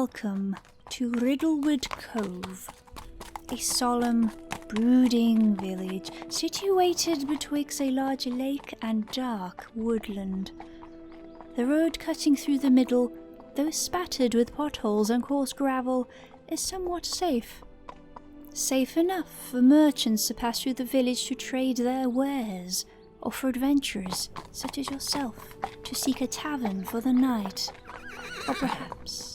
Welcome to Riddlewood Cove, a solemn, brooding village situated betwixt a large lake and dark woodland. The road cutting through the middle, though spattered with potholes and coarse gravel, is somewhat safe. Safe enough for merchants to pass through the village to trade their wares, or for adventurers, such as yourself, to seek a tavern for the night. Or perhaps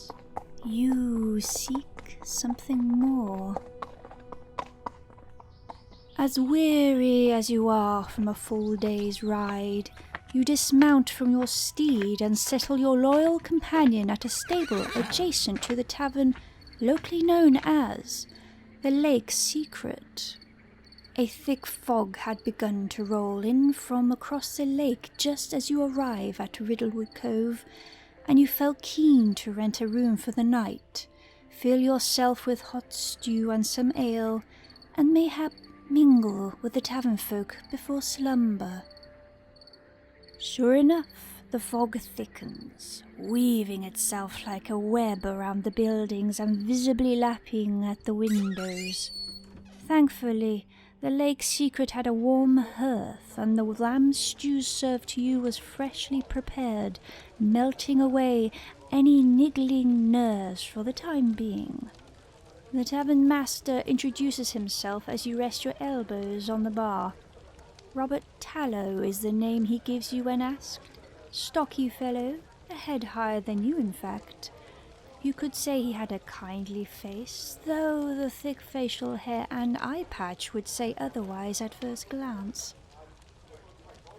you seek something more. As weary as you are from a full day's ride, you dismount from your steed and settle your loyal companion at a stable adjacent to the tavern locally known as the Lake's Secret. A thick fog had begun to roll in from across the lake just as you arrive at Riddlewood Cove, and you felt keen to rent a room for the night, fill yourself with hot stew and some ale, and mayhap mingle with the tavern folk before slumber. Sure enough, the fog thickens, weaving itself like a web around the buildings and visibly lapping at the windows. Thankfully, the Lake's Secret had a warm hearth, and the lamb stew served to you was freshly prepared, melting away any niggling nerves for the time being. The tavern master introduces himself as you rest your elbows on the bar. Robert Tallow is the name he gives you when asked. Stocky fellow, a head higher than you, in fact. You could say he had a kindly face, though the thick facial hair and eye patch would say otherwise at first glance.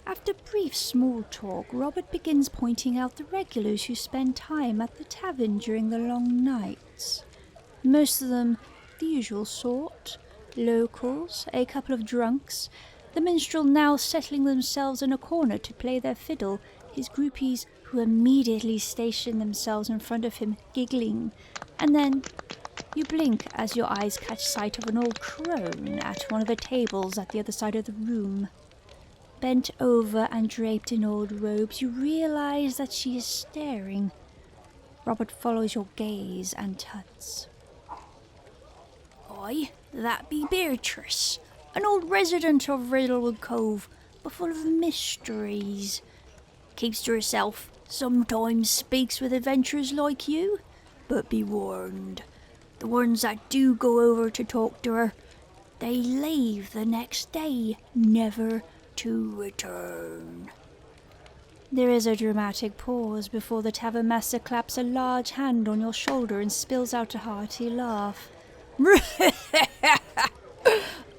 After brief small talk, Robert begins pointing out the regulars who spend time at the tavern during the long nights. Most of them the usual sort, locals, a couple of drunks, the minstrel now settling themselves in a corner to play their fiddle, his groupies who immediately station themselves in front of him, giggling, and then you blink as your eyes catch sight of an old crone at one of the tables at the other side of the room. Bent over and draped in old robes, you realize that she is staring. Robert follows your gaze and tuts. "Aye, that be Beatrice, an old resident of Riddlewood Cove, but full of mysteries. Keeps to herself, sometimes speaks with adventurers like you, but be warned, the ones that do go over to talk to her, they leave the next day, never to return." There is a dramatic pause before the tavern master claps a large hand on your shoulder and spills out a hearty laugh.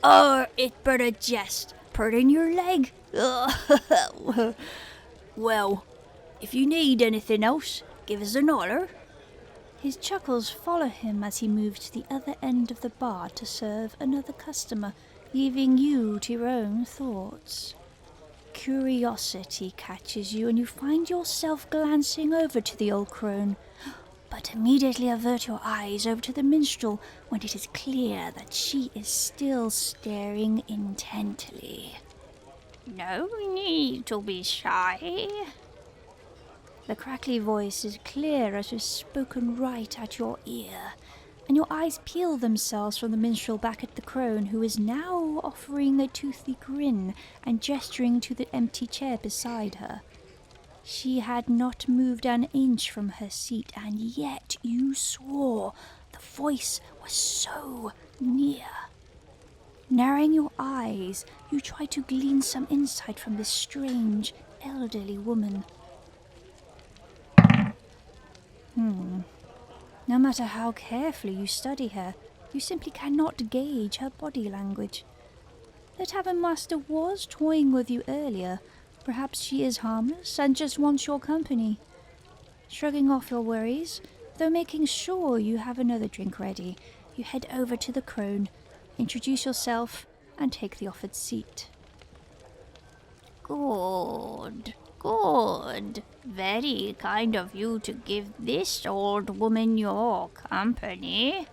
"Oh, it but a jest, pardon your leg. Well, if you need anything else, give us an holler." His chuckles follow him as he moves to the other end of the bar to serve another customer, leaving you to your own thoughts. Curiosity catches you, and you find yourself glancing over to the old crone, but immediately avert your eyes over to the minstrel when it is clear that she is still staring intently. "No need to be shy." The crackly voice is clear as if spoken right at your ear, and your eyes peel themselves from the minstrel back at the crone, who is now offering a toothy grin and gesturing to the empty chair beside her. She had not moved an inch from her seat, and yet you swore the voice was so near. Narrowing your eyes, you try to glean some insight from this strange, elderly woman. No matter how carefully you study her, you simply cannot gauge her body language. The tavern master was toying with you earlier. Perhaps she is harmless and just wants your company. Shrugging off your worries, though making sure you have another drink ready, you head over to the crone, introduce yourself, and take the offered seat. Good. Very kind of you to give this old woman your company."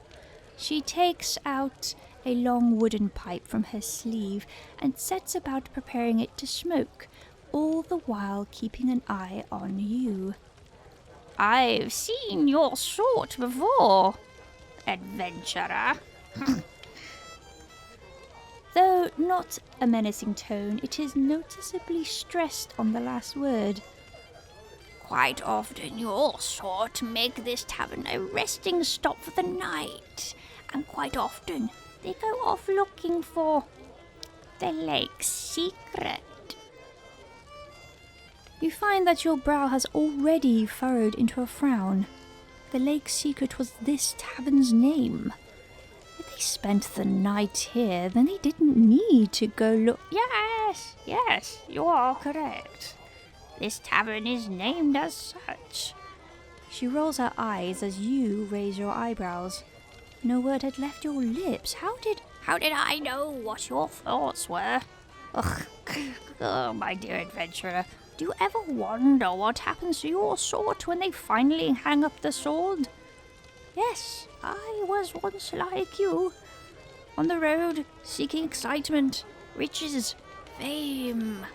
She takes out a long wooden pipe from her sleeve and sets about preparing it to smoke, all the while keeping an eye on you. I've seen your sort before, adventurer. Though not a menacing tone, it is noticeably stressed on the last word. Quite often your sort make this tavern a resting stop for the night, and quite often they go off looking for the lake's secret. You find that your brow has already furrowed into a frown. The lake's secret was this tavern's name. If they spent the night here, then they didn't need to go look. Yes, you are correct. This tavern is named as such. She rolls her eyes as you raise your eyebrows. No word had left your lips. How did I know what your thoughts were? Ugh. Oh, my dear adventurer, do you ever wonder what happens to your sort when they finally hang up the sword? Yes, I was once like you, on the road, seeking excitement, riches, fame.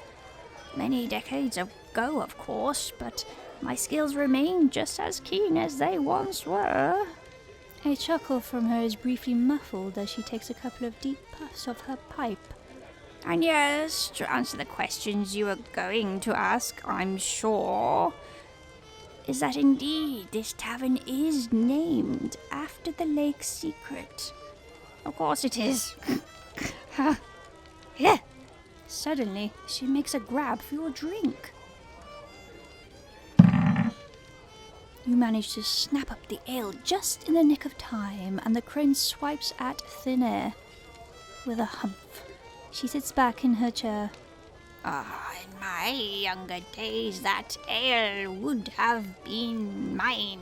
Many decades ago, of course, but my skills remain just as keen as they once were. A chuckle from her is briefly muffled as she takes a couple of deep puffs of her pipe. And yes, to answer the questions you were going to ask, I'm sure, is that indeed this tavern is named after the lake's secret. Of course it is. Yeah. Suddenly, she makes a grab for your drink. You manage to snap up the ale just in the nick of time, and the crone swipes at thin air. With a humph, she sits back in her chair. In my younger days, that ale would have been mine.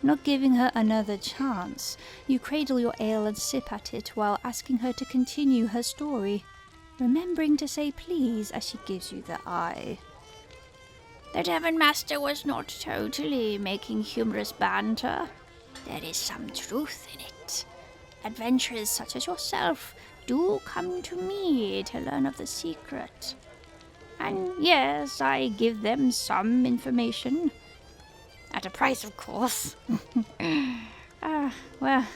Not giving her another chance, you cradle your ale and sip at it while asking her to continue her story, remembering to say please as she gives you the eye. The tavern master was not totally making humorous banter. There is some truth in it. Adventurers such as yourself do come to me to learn of the secret. And yes, I give them some information. At a price, of course. Well,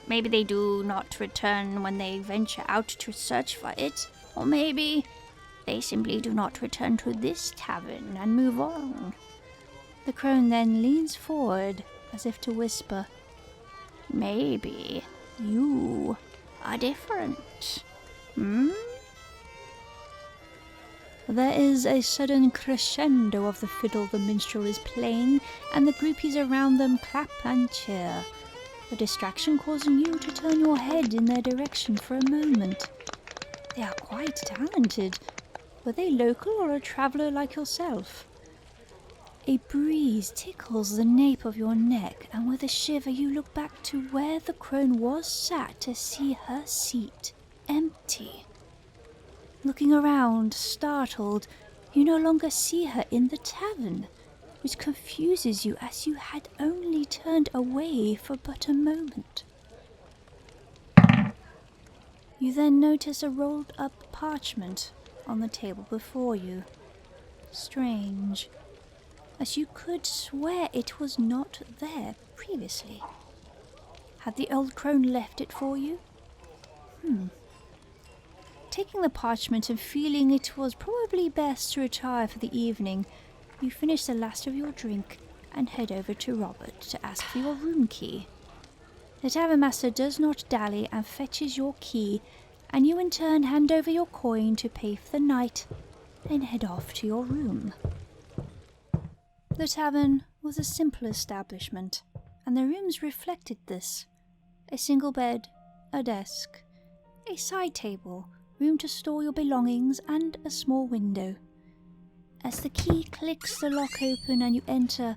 maybe they do not return when they venture out to search for it. Or maybe they simply do not return to this tavern and move on. The crone then leans forward as if to whisper, Maybe you are different. There is a sudden crescendo of the fiddle the minstrel is playing, and the groupies around them clap and cheer, a distraction causing you to turn your head in their direction for a moment. They are quite talented. Were they local or a traveller like yourself? A breeze tickles the nape of your neck, and with a shiver you look back to where the crone was sat to see her seat empty. Looking around, startled, you no longer see her in the tavern, which confuses you as you had only turned away for but a moment. You then notice a rolled up parchment on the table before you. Strange, as you could swear it was not there previously. Had the old crone left it for you? Taking the parchment and feeling it was probably best to retire for the evening, you finish the last of your drink and head over to Robert to ask for your room key. The tavern master does not dally and fetches your key, and you in turn hand over your coin to pay for the night, then head off to your room. The tavern was a simple establishment, and the rooms reflected this. A single bed, a desk, a side table, room to store your belongings, and a small window. As the key clicks the lock open and you enter,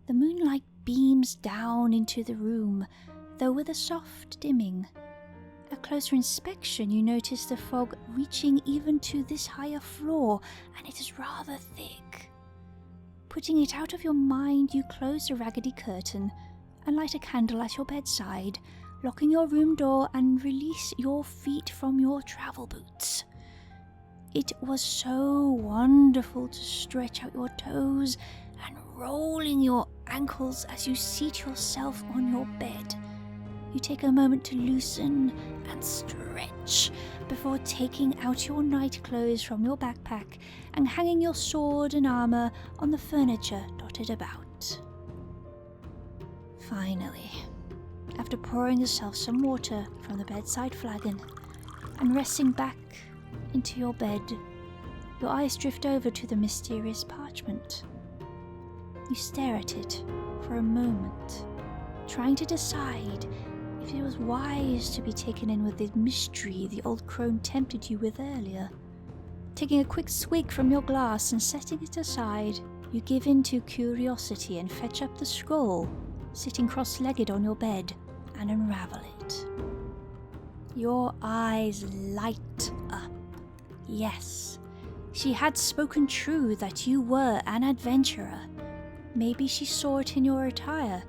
the moonlight beams down into the room, though with a soft dimming. At closer inspection, you notice the fog reaching even to this higher floor, and it is rather thick. Putting it out of your mind, you close the raggedy curtain and light a candle at your bedside, locking your room door and release your feet from your travel boots. It was so wonderful to stretch out your toes and rolling your ankles as you seat yourself on your bed. You take a moment to loosen and stretch before taking out your night clothes from your backpack and hanging your sword and armor on the furniture dotted about. Finally, after pouring yourself some water from the bedside flagon and resting back into your bed, your eyes drift over to the mysterious parchment. You stare at it for a moment, trying to decide if it was wise to be taken in with the mystery the old crone tempted you with earlier. Taking a quick swig from your glass and setting it aside, you give in to curiosity and fetch up the scroll, sitting cross-legged on your bed, and unravel it. Your eyes light up. Yes, she had spoken true that you were an adventurer. Maybe she saw it in your attire,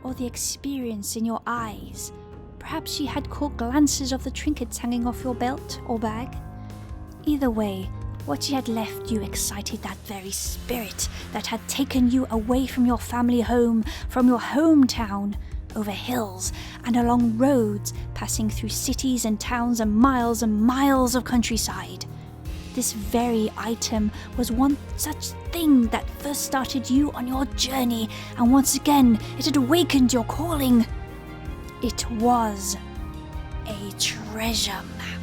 or the experience in your eyes. Perhaps she had caught glances of the trinkets hanging off your belt or bag. Either way, what she had left you excited that very spirit that had taken you away from your family home, from your hometown, over hills and along roads, passing through cities and towns and miles of countryside. This very item was one such thing that first started you on your journey, and once again it had awakened your calling. It was a treasure map.